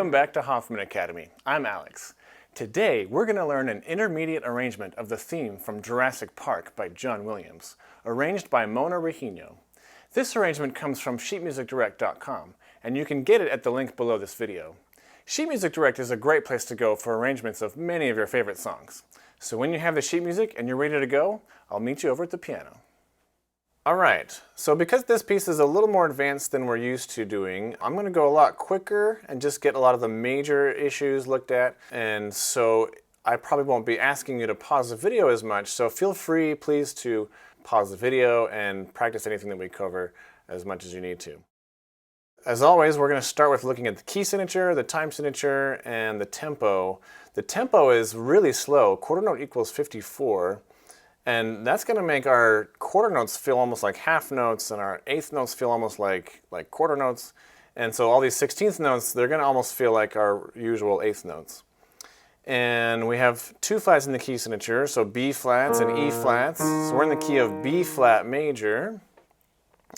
Welcome back to Hoffman Academy. I'm Alex. Today we're going to learn an intermediate arrangement of the theme from Jurassic Park by John Williams, arranged by Mona Regino. This arrangement comes from sheetmusicdirect.com, and you can get it at the link below this video. Sheet Music Direct is a great place to go for arrangements of many of your favorite songs. So when you have the sheet music and you're ready to go, I'll meet you over at the piano. Alright, so because this piece is a little more advanced than we're used to doing, I'm going to go a lot quicker and just get a lot of the major issues looked at. And so I probably won't be asking you to pause the video as much, so feel free, please, to pause the video and practice anything that we cover as much as you need to. As always, we're going to start with looking at the key signature, the time signature, and the tempo. The tempo is really slow. Quarter note equals 54. And that's going to make our quarter notes feel almost like half notes, and our eighth notes feel almost like quarter notes. And so all these 16th notes, they're going to almost feel like our usual eighth notes. And we have two flats in the key signature, so B flats and E flats. So we're in the key of B flat major,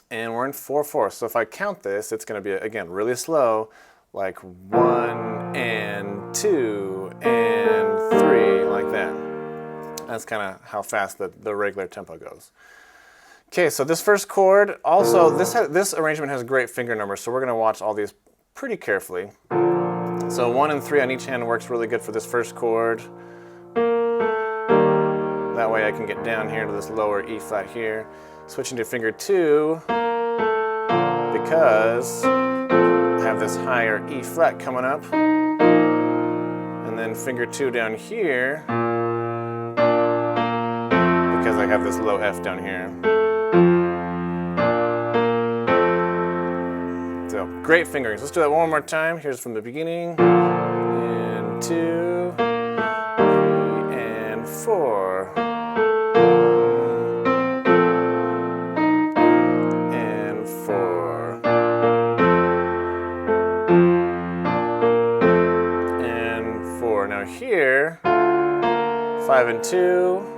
and we're in 4/4. So if I count this, it's going to be, again, really slow, like 1 and 2 and 3, like that. That's kind of how fast the regular tempo goes. Okay, so this first chord, also this arrangement has great finger numbers, so we're going to watch all these pretty carefully. So 1 and 3 on each hand works really good for this first chord. That way I can get down here to this lower E flat here. Switching to finger 2, because I have this higher E flat coming up. And then finger 2 down here, because I have this low F down here. So, great fingerings. Let's do that one more time. Here's from the beginning. And 2, 3, and 4. And 4. And 4. Now here, 5 and 2.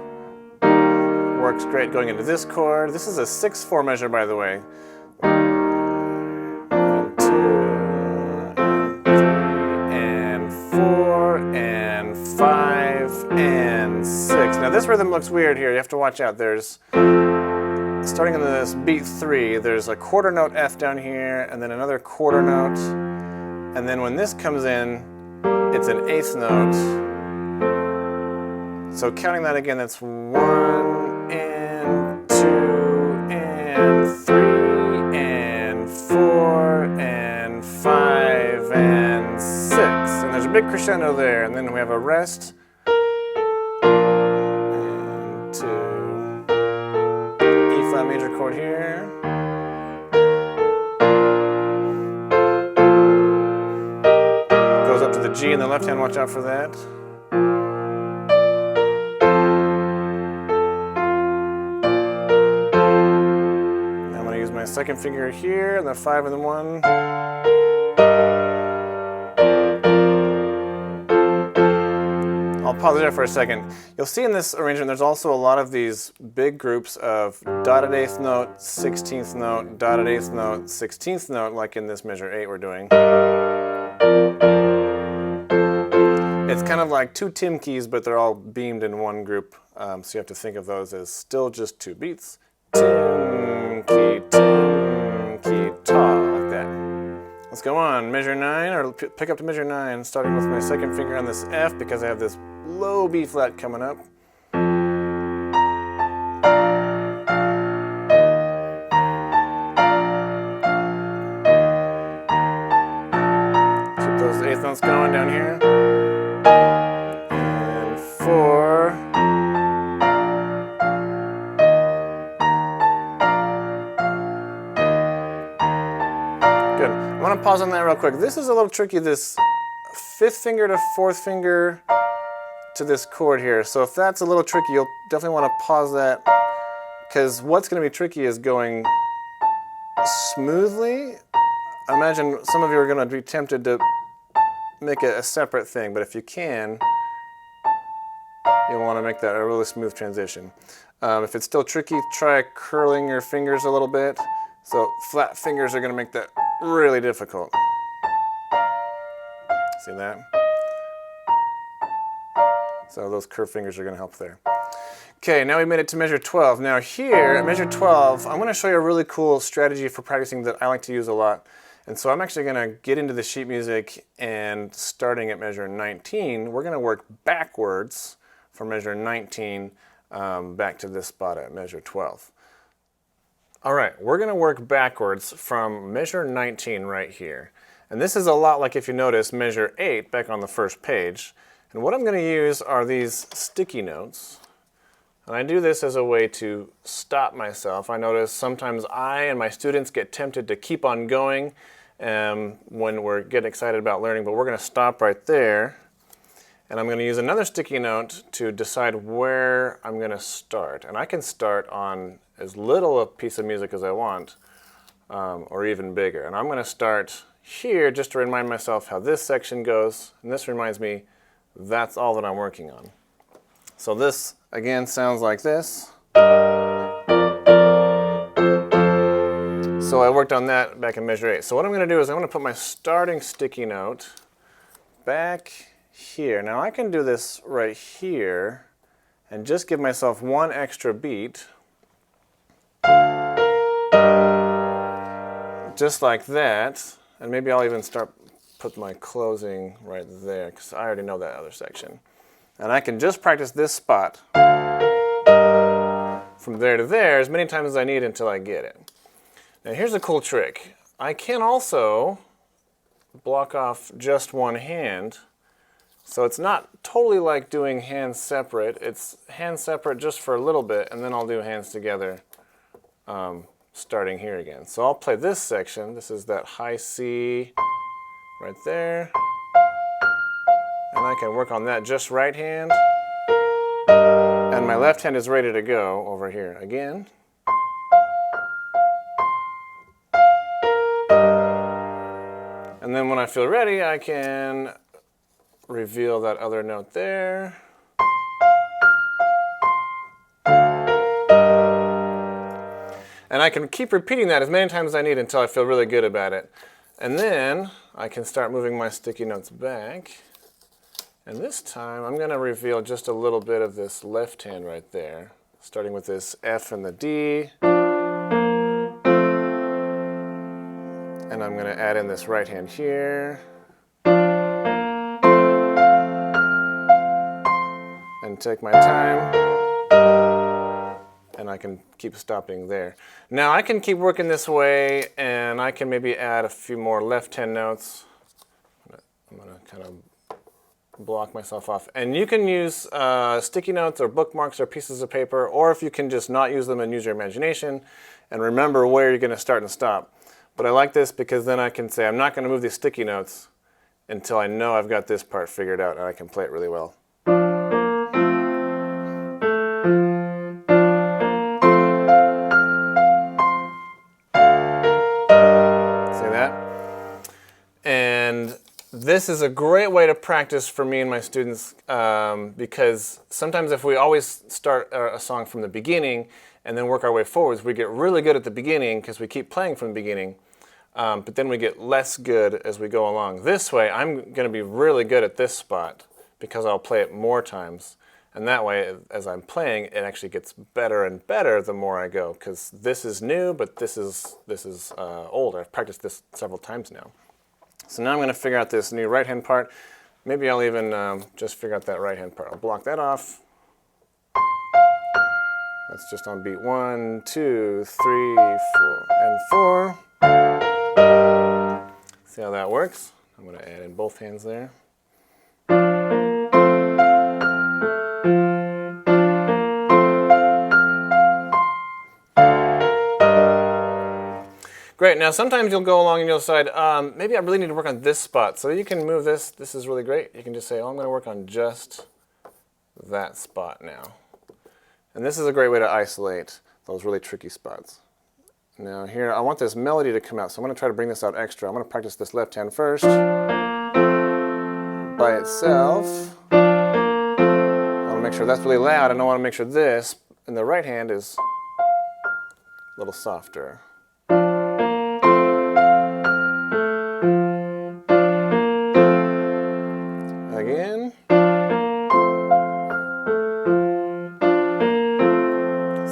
Works great going into this chord. This is a 6/4 measure, by the way. 1, 2, and 3, and 4, and 5, and 6. Now this rhythm looks weird here. You have to watch out. There's, starting in this beat 3, there's a quarter note F down here, and then another quarter note. And then when this comes in, it's an eighth note. So counting that again, that's 1, and 2, and 3, and 4, and 5, and 6. And there's a big crescendo there, and then we have a rest. And 2. E flat major chord here. Goes up to the G in the left hand, watch out for that. My second finger here, and the 5 and the 1. I'll pause there for a second. You'll see in this arrangement there's also a lot of these big groups of dotted eighth note, 16th note, dotted eighth note, 16th note, like in this measure 8 we're doing. It's kind of like two Tim keys, but they're all beamed in one group, so you have to think of those as still just two beats. Tim, key, ta, like that. Let's go on, measure 9, or pick up to measure 9, starting with my second finger on this F because I have this low B flat coming up. Keep those eighth notes going down here. And 4. Good. I want to pause on that real quick. This is a little tricky, this 5th finger to 4th finger to this chord here. So if that's a little tricky, you'll definitely want to pause that, because what's going to be tricky is going smoothly. I imagine some of you are going to be tempted to make it a separate thing, but if you can, you'll want to make that a really smooth transition. If it's still tricky, try curling your fingers a little bit. So flat fingers are going to make that really difficult. See that? So those curved fingers are going to help there. Okay, now we made it to measure 12. Now here, at measure 12, I'm going to show you a really cool strategy for practicing that I like to use a lot. And so I'm actually going to get into the sheet music, and starting at measure 19, we're going to work backwards from measure 19 back to this spot at measure 12. All right, we're going to work backwards from measure 19 right here. And this is a lot like, if you notice, measure 8 back on the first page. And what I'm going to use are these sticky notes. And I do this as a way to stop myself. I notice sometimes I and my students get tempted to keep on going when we're getting excited about learning, but we're going to stop right there. And I'm going to use another sticky note to decide where I'm going to start. And I can start on as little a piece of music as I want, or even bigger. And I'm going to start here just to remind myself how this section goes. And this reminds me that's all that I'm working on. So this, again, sounds like this. So I worked on that back in measure 8. So what I'm going to do is I'm going to put my starting sticky note back here. Now I can do this right here and just give myself one extra beat. Just like that. And maybe I'll even put my closing right there, because I already know that other section. And I can just practice this spot from there to there as many times as I need until I get it. Now here's a cool trick. I can also block off just one hand. So it's not totally like doing hands separate. It's hands separate just for a little bit, and then I'll do hands together starting here again. So I'll play this section. This is that high C right there. And I can work on that just right hand. And my left hand is ready to go over here again. And then when I feel ready, I can reveal that other note there. And I can keep repeating that as many times as I need until I feel really good about it. And then I can start moving my sticky notes back. And this time I'm going to reveal just a little bit of this left hand right there, starting with this F and the D. And I'm going to add in this right hand here. And take my time. And I can keep stopping there. Now I can keep working this way, and I can maybe add a few more left hand notes. I'm going to kind of block myself off. And you can use sticky notes or bookmarks or pieces of paper, or if you can just not use them and use your imagination and remember where you're going to start and stop. But I like this because then I can say I'm not going to move these sticky notes until I know I've got this part figured out and I can play it really well. See that? And this is a great way to practice for me and my students because sometimes if we always start a song from the beginning and then work our way forwards, we get really good at the beginning because we keep playing from the beginning, but then we get less good as we go along. This way, I'm going to be really good at this spot because I'll play it more times. And that way, as I'm playing, it actually gets better and better the more I go, because this is new, but this is old. I've practiced this several times now. So now I'm going to figure out this new right-hand part. Maybe I'll even just figure out that right-hand part. I'll block that off. That's just on beat 1, 2, 3, 4, and 4. See how that works? I'm going to add in both hands there. Great, now sometimes you'll go along and you'll decide, maybe I really need to work on this spot. So you can move this. This is really great. You can just say, oh, I'm going to work on just that spot now. And this is a great way to isolate those really tricky spots. Now here, I want this melody to come out, so I'm going to try to bring this out extra. I'm going to practice this left hand first by itself. I want to make sure that's really loud, and I want to make sure this in the right hand is a little softer.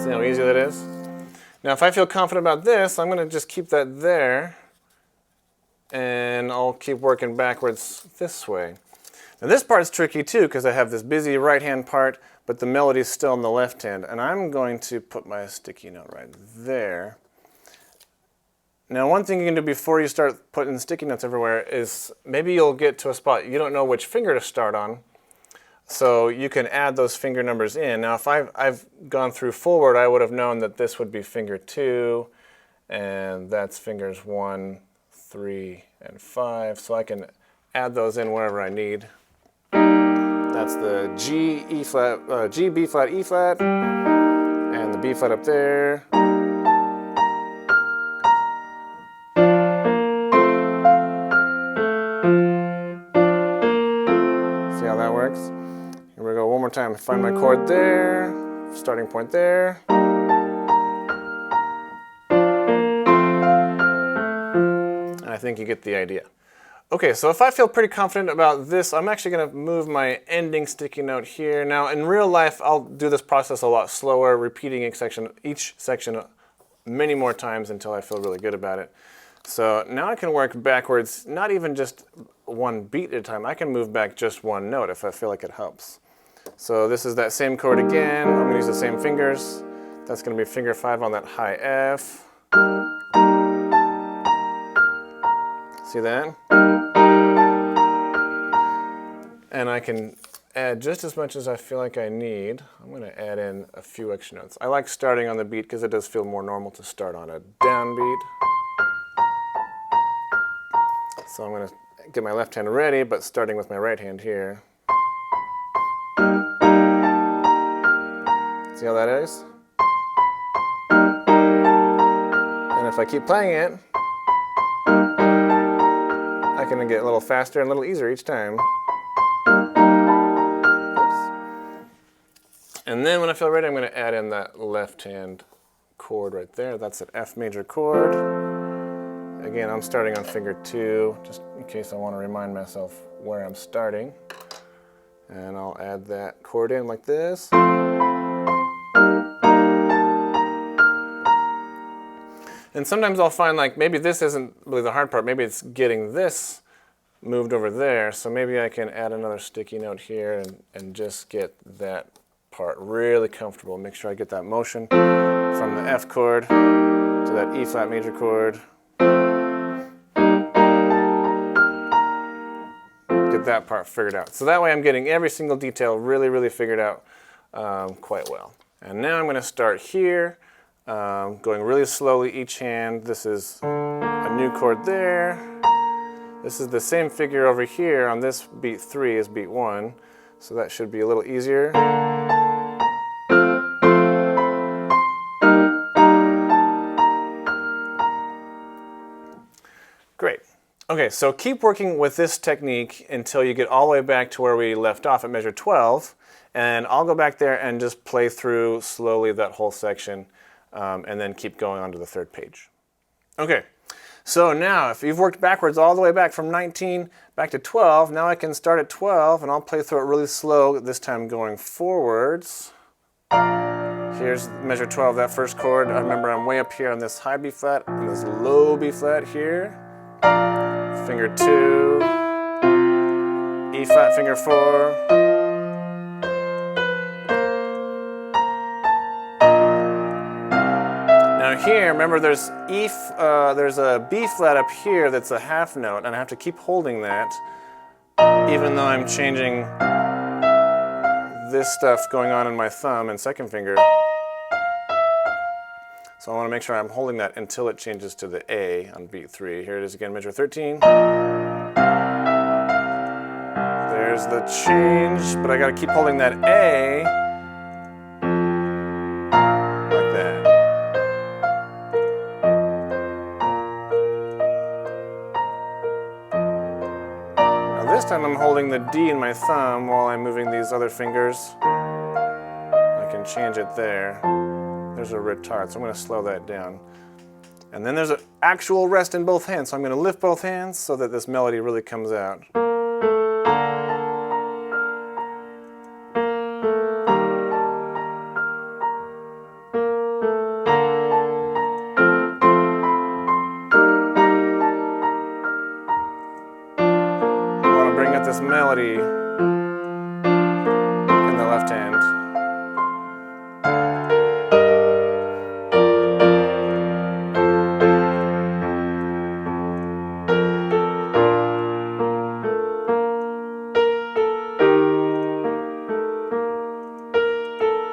See how easy that is? Now if I feel confident about this, I'm going to just keep that there, and I'll keep working backwards this way. Now this part's tricky too, because I have this busy right hand part, but the melody's still in the left hand, and I'm going to put my sticky note right there. Now one thing you can do before you start putting sticky notes everywhere is maybe you'll get to a spot you don't know which finger to start on, so you can add those finger numbers in. Now if I've gone through forward, I would have known that this would be finger 2, and that's fingers 1, 3, and 5, so I can add those in wherever I need. That's the G, E flat, G, B flat, E flat, and the B flat up there. See how that works? Here we go one more time. Find my chord there, starting point there. And I think you get the idea. Okay, so if I feel pretty confident about this, I'm actually going to move my ending sticky note here. Now, in real life, I'll do this process a lot slower, repeating each section many more times until I feel really good about it. So now I can work backwards, not even just one beat at a time. I can move back just one note if I feel like it helps. So this is that same chord again. I'm going to use the same fingers. That's going to be finger 5 on that high F. See that? And I can add just as much as I feel like I need. I'm going to add in a few extra notes. I like starting on the beat because it does feel more normal to start on a downbeat. So I'm going to get my left hand ready, but starting with my right hand here. See how that is? And if I keep playing it, I can get a little faster and a little easier each time. And then when I feel ready, I'm going to add in that left hand chord right there. That's an F major chord. Again, I'm starting on finger 2, just in case I want to remind myself where I'm starting. And I'll add that chord in like this. And sometimes I'll find like maybe this isn't really the hard part, maybe it's getting this moved over there. So maybe I can add another sticky note here and just get that part really comfortable. Make sure I get that motion from the F chord to that E flat major chord. Get that part figured out. So that way I'm getting every single detail really, really figured out quite well. And now I'm going to start here, going really slowly each hand. This is a new chord there. This is the same figure over here on this beat 3 as beat 1. So that should be a little easier. Great. Okay, so keep working with this technique until you get all the way back to where we left off at measure 12. And I'll go back there and just play through slowly that whole section and then keep going on to the third page. Okay, so now if you've worked backwards all the way back from 19 back to 12, now I can start at 12 and I'll play through it really slow, this time going forwards. Here's measure 12, that first chord. I remember I'm way up here on this high B flat and this low B flat here. Finger 2, E flat, finger 4. Now here, remember there's there's a B flat up here that's a half note, and I have to keep holding that, even though I'm changing this stuff going on in my thumb and second finger. So I want to make sure I'm holding that until it changes to the A on beat 3. Here it is again, measure 13. There's the change, but I got to keep holding that A like that. Now this time I'm holding the D in my thumb while I'm moving these other fingers. I can change it there. There's a retard, so I'm going to slow that down. And then there's an actual rest in both hands, so I'm going to lift both hands so that this melody really comes out.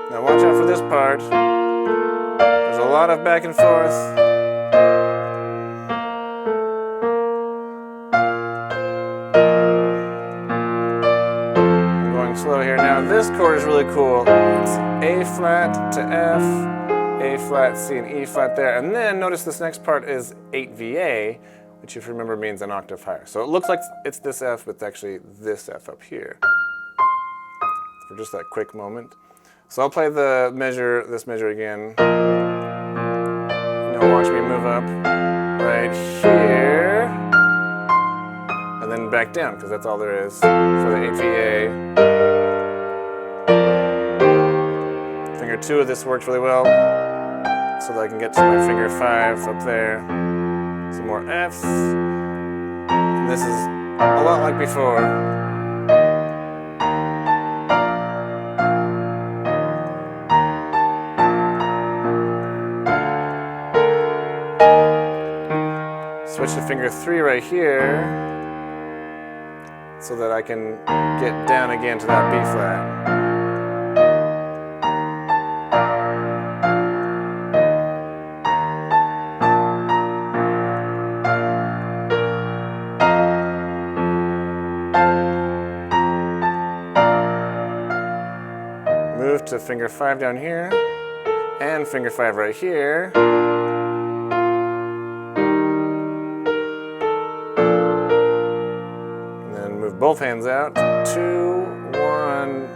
Now watch out for this part. There's a lot of back and forth. I'm going slow here. Now this chord is really cool. It's A flat to F, A flat, C, and E flat there. And then notice this next part is 8VA, which if you remember means an octave higher. So it looks like it's this F, but it's actually this F up here. For just that quick moment. So I'll play this measure again. Now watch me move up right here. And then back down, because that's all there is for the 8VA. Finger 2 of this works really well. So that I can get to my finger 5 up there. Some more Fs. And this is a lot like before. Switch to finger 3 right here so that I can get down again to that B flat. Move to finger 5 down here and finger 5 right here. Both hands out, 2, 1.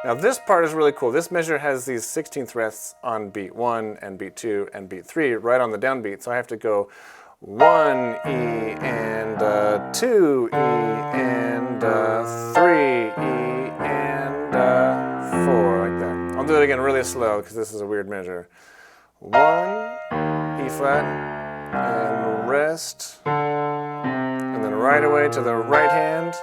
Now this part is really cool. This measure has these 16th rests on beat 1 and beat 2 and beat 3 right on the downbeat. So I have to go 1 E and 2 E and 3 E and 4 like that. I'll do it again really slow because this is a weird measure. 1 E flat and rest. And then right away to the right hand.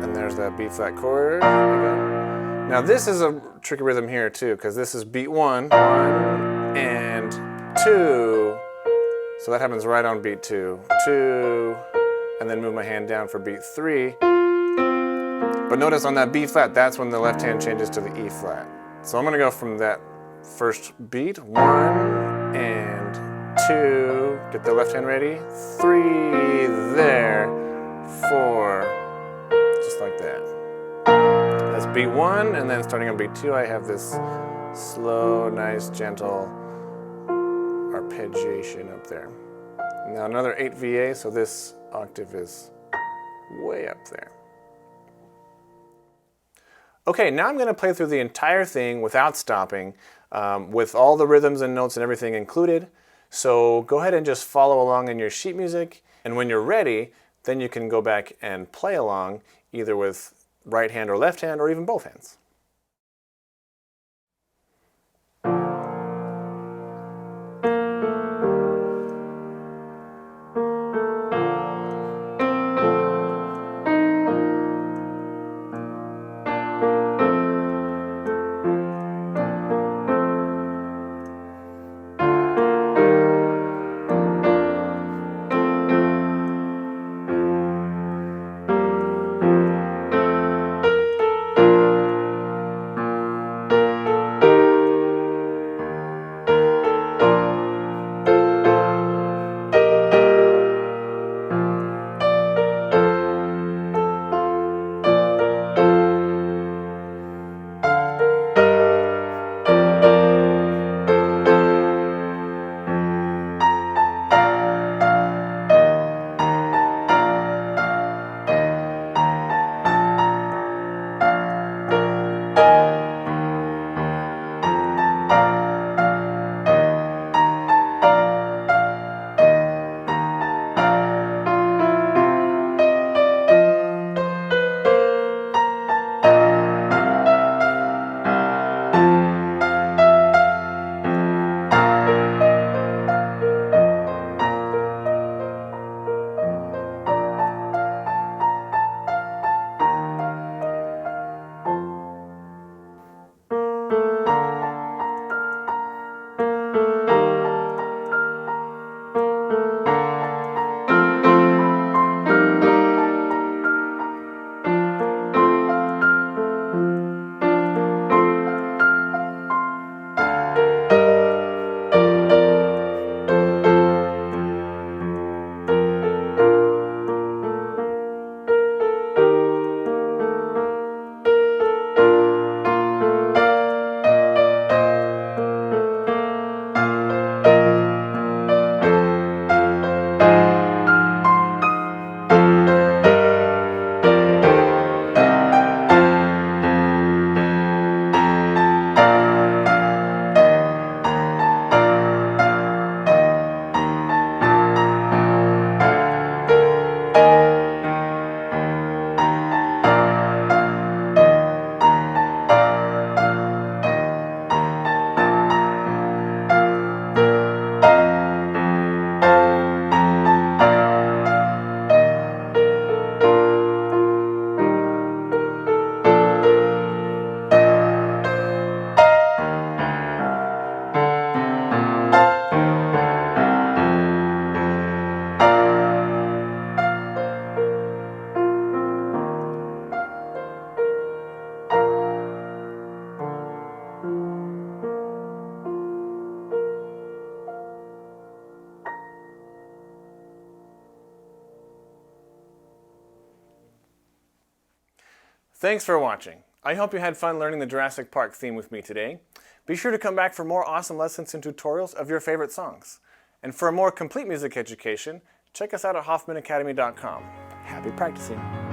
And there's that B flat chord again. Now this is a tricky rhythm here too, because this is beat 1, 1 and 2. So that happens right on beat 2, 2, and then move my hand down for beat 3. But notice on that B flat, that's when the left hand changes to the E flat. So I'm gonna go from that first beat, 1 and 2, get the left hand ready, 3, there, 4, just like that. That's beat 1, and then starting on beat 2, I have this slow, nice, gentle arpeggiation up there. Now another 8VA, so this octave is way up there. Okay, now I'm going to play through the entire thing without stopping, with all the rhythms and notes and everything included. So go ahead and just follow along in your sheet music, and when you're ready, then you can go back and play along either with right hand or left hand or even both hands. Thanks for watching. I hope you had fun learning the Jurassic Park theme with me today. Be sure to come back for more awesome lessons and tutorials of your favorite songs. And for a more complete music education, check us out at HoffmanAcademy.com. Happy practicing!